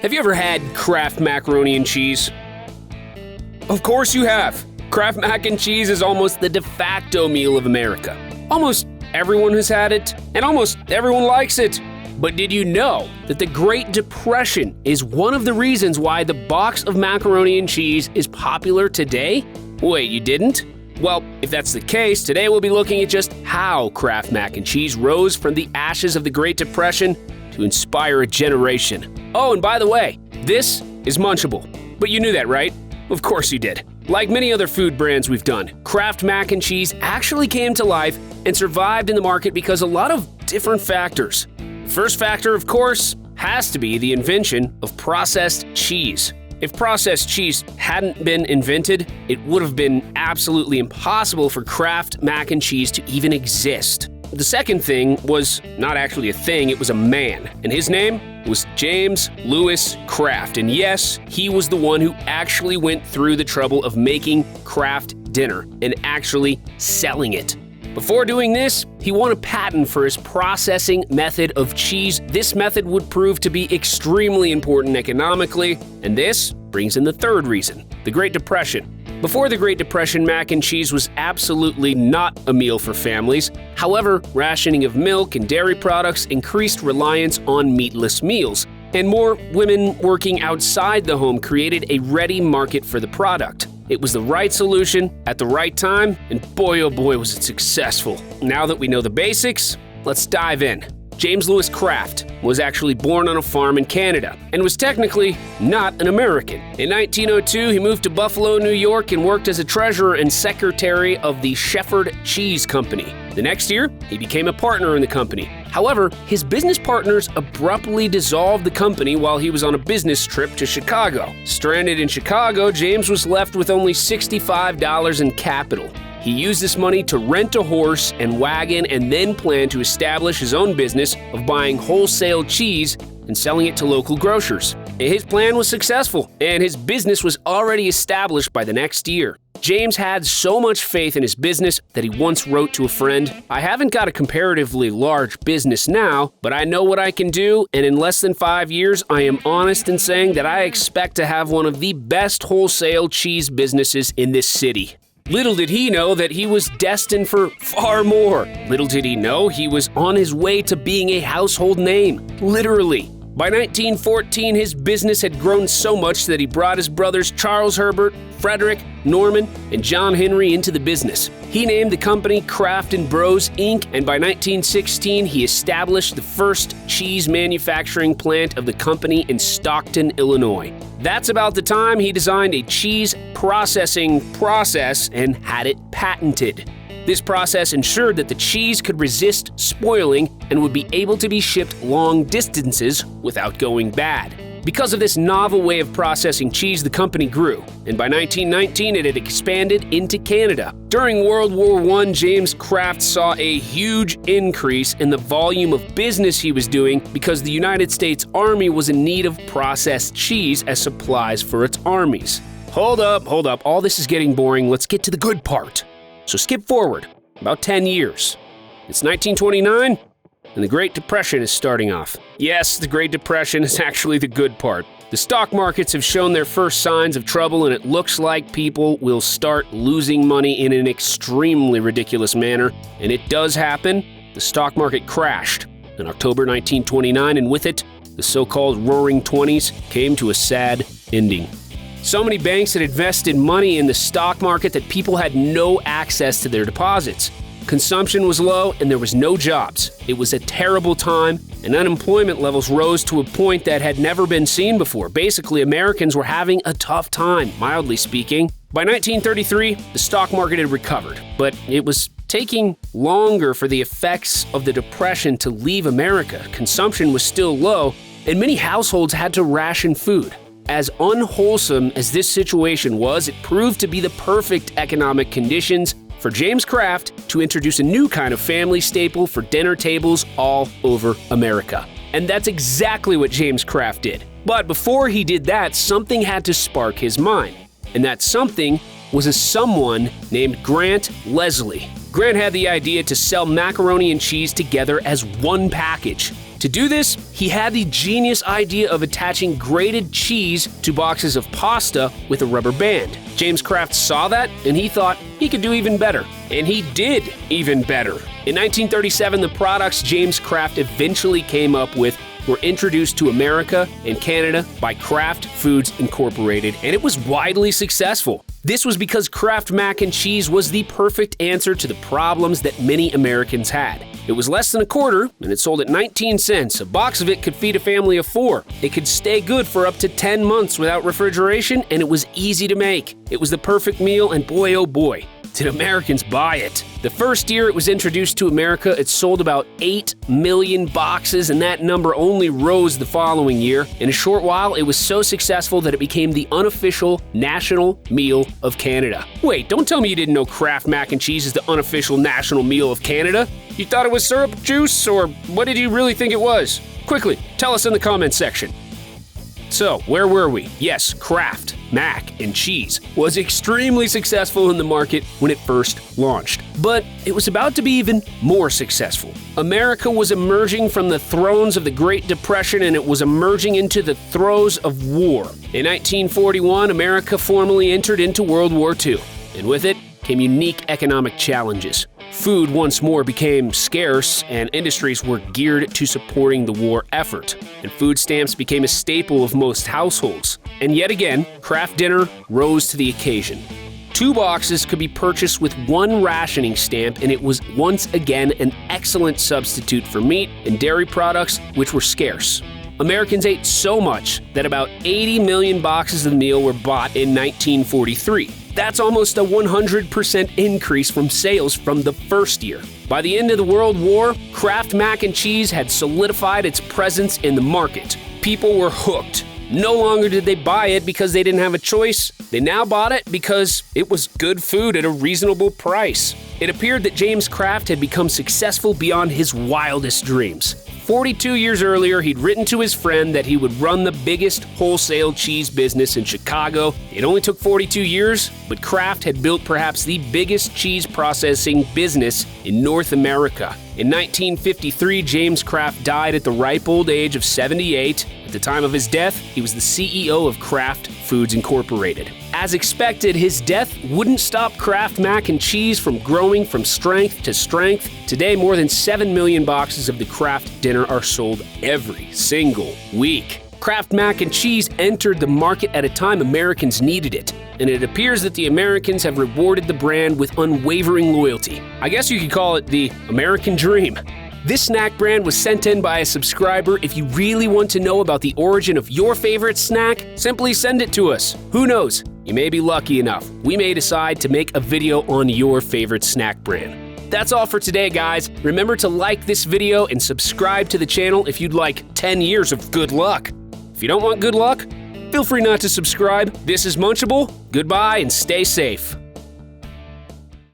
Have you ever had Kraft Macaroni and cheese? Of course you have. Kraft Mac and Cheese is almost the de facto meal of America. Almost everyone has had it, and almost everyone likes it. But did you know that the Great Depression is one of the reasons why the box of macaroni and cheese is popular today? Wait, you didn't? Well, if that's the case, today we'll be looking at just how Kraft Mac and Cheese rose from the ashes of the Great Depression to inspire a generation. Oh, and by the way, this is Munchable. But you knew that, right? Of course you did. Like many other food brands we've done, Kraft Mac and Cheese actually came to life and survived in the market because a lot of different factors. The first factor, of course, has to be the invention of processed cheese. If processed cheese hadn't been invented, it would have been absolutely impossible for Kraft Mac and Cheese to even exist. The second thing was not actually a thing, it was a man, and his name was James Lewis Kraft. And yes, he was the one who actually went through the trouble of making Kraft dinner and actually selling it. Before doing this, he won a patent for his processing method of cheese. This method would prove to be extremely important economically, and this brings in the third reason, the Great Depression. Before the Great Depression, mac and cheese was absolutely not a meal for families. However, rationing of milk and dairy products increased reliance on meatless meals, and more women working outside the home created a ready market for the product. It was the right solution at the right time, and boy oh boy was it successful. Now that we know the basics, let's dive in. James Lewis Kraft was actually born on a farm in Canada and was technically not an American. In 1902, he moved to Buffalo, New York and worked as a treasurer and secretary of the Shefford Cheese Company. The next year, he became a partner in the company. However, his business partners abruptly dissolved the company while he was on a business trip to Chicago. Stranded in Chicago, James was left with only $65 in capital. He used this money to rent a horse and wagon and then planned to establish his own business of buying wholesale cheese and selling it to local grocers. His plan was successful, and his business was already established by the next year. James had so much faith in his business that he once wrote to a friend, "I haven't got a comparatively large business now, but I know what I can do, and in less than 5 years, I am honest in saying that I expect to have one of the best wholesale cheese businesses in this city." Little did he know that he was destined for far more. Little did he know he was on his way to being a household name, literally. By 1914, his business had grown so much that he brought his brothers Charles Herbert, Frederick, Norman, and John Henry into the business. He named the company Kraft & Bros. Inc., and by 1916, he established the first cheese manufacturing plant of the company in Stockton, Illinois. That's about the time he designed a cheese processing process and had it patented. This process ensured that the cheese could resist spoiling and would be able to be shipped long distances without going bad. Because of this novel way of processing cheese, the company grew, and by 1919 it had expanded into Canada. During World War I, James Kraft saw a huge increase in the volume of business he was doing because the United States Army was in need of processed cheese as supplies for its armies. Hold up, all this is getting boring, let's get to the good part. So skip forward about 10 years. It's 1929, and the Great Depression is starting off. Yes, the Great Depression is actually the good part. The stock markets have shown their first signs of trouble, and it looks like people will start losing money in an extremely ridiculous manner. And it does happen. The stock market crashed in October 1929, and with it, the so-called Roaring Twenties came to a sad ending. So many banks had invested money in the stock market that people had no access to their deposits. Consumption was low and there was no jobs. It was a terrible time, and unemployment levels rose to a point that had never been seen before. Basically, Americans were having a tough time, mildly speaking. By 1933, the stock market had recovered, but it was taking longer for the effects of the Depression to leave America. Consumption was still low, and many households had to ration food. As unwholesome as this situation was, it proved to be the perfect economic conditions for James Kraft to introduce a new kind of family staple for dinner tables all over America. And that's exactly what James Kraft did. But before he did that, something had to spark his mind. And that something was a someone named Grant Leslie. Grant had the idea to sell macaroni and cheese together as one package. To do this, he had the genius idea of attaching grated cheese to boxes of pasta with a rubber band. James Kraft saw that, and he thought he could do even better. And he did even better. In 1937, the products James Kraft eventually came up with were introduced to America and Canada by Kraft Foods Incorporated, and it was widely successful. This was because Kraft Mac and Cheese was the perfect answer to the problems that many Americans had. It was less than a quarter, and it sold at 19 cents. A box of it could feed a family of 4. It could stay good for up to 10 months without refrigeration, and it was easy to make. It was the perfect meal, and boy oh boy, did Americans buy it. The first year it was introduced to America, it sold about 8 million boxes, and that number only rose the following year. In a short while, it was so successful that it became the unofficial national meal of Canada. Wait, don't tell me you didn't know Kraft Mac and Cheese is the unofficial national meal of Canada? You thought it was syrup juice, or what did you really think it was? Quickly, tell us in the comments section. So, where were we? Yes, Kraft Mac and Cheese was extremely successful in the market when it first launched. But it was about to be even more successful. America was emerging from the throes of the Great Depression, and it was emerging into the throes of war. In 1941, America formally entered into World War II, and with it came unique economic challenges. Food once more became scarce, and industries were geared to supporting the war effort, and food stamps became a staple of most households. And yet again, Kraft Dinner rose to the occasion. 2 boxes could be purchased with 1 rationing stamp, and it was once again an excellent substitute for meat and dairy products, which were scarce. Americans ate so much that about 80 million boxes of the meal were bought in 1943. That's almost a 100% increase from sales from the first year. By the end of the World War, Kraft Mac and Cheese had solidified its presence in the market. People were hooked. No longer did they buy it because they didn't have a choice. They now bought it because it was good food at a reasonable price. It appeared that James Kraft had become successful beyond his wildest dreams. 42 years earlier, he'd written to his friend that he would run the biggest wholesale cheese business in Chicago. It only took 42 years, but Kraft had built perhaps the biggest cheese processing business in North America. In 1953, James Kraft died at the ripe old age of 78. At the time of his death, he was the CEO of Kraft Foods Incorporated. As expected, his death wouldn't stop Kraft Mac and Cheese from growing from strength to strength. Today, more than 7 million boxes of the Kraft Dinner are sold every single week. Kraft Mac and Cheese entered the market at a time Americans needed it, and it appears that the Americans have rewarded the brand with unwavering loyalty. I guess you could call it the American dream. This snack brand was sent in by a subscriber. If you really want to know about the origin of your favorite snack, simply send it to us. Who knows? You may be lucky enough. We may decide to make a video on your favorite snack brand. That's all for today, guys. Remember to like this video and subscribe to the channel if you'd like 10 years of good luck. If you don't want good luck, feel free not to subscribe. This is Munchable. Goodbye and stay safe.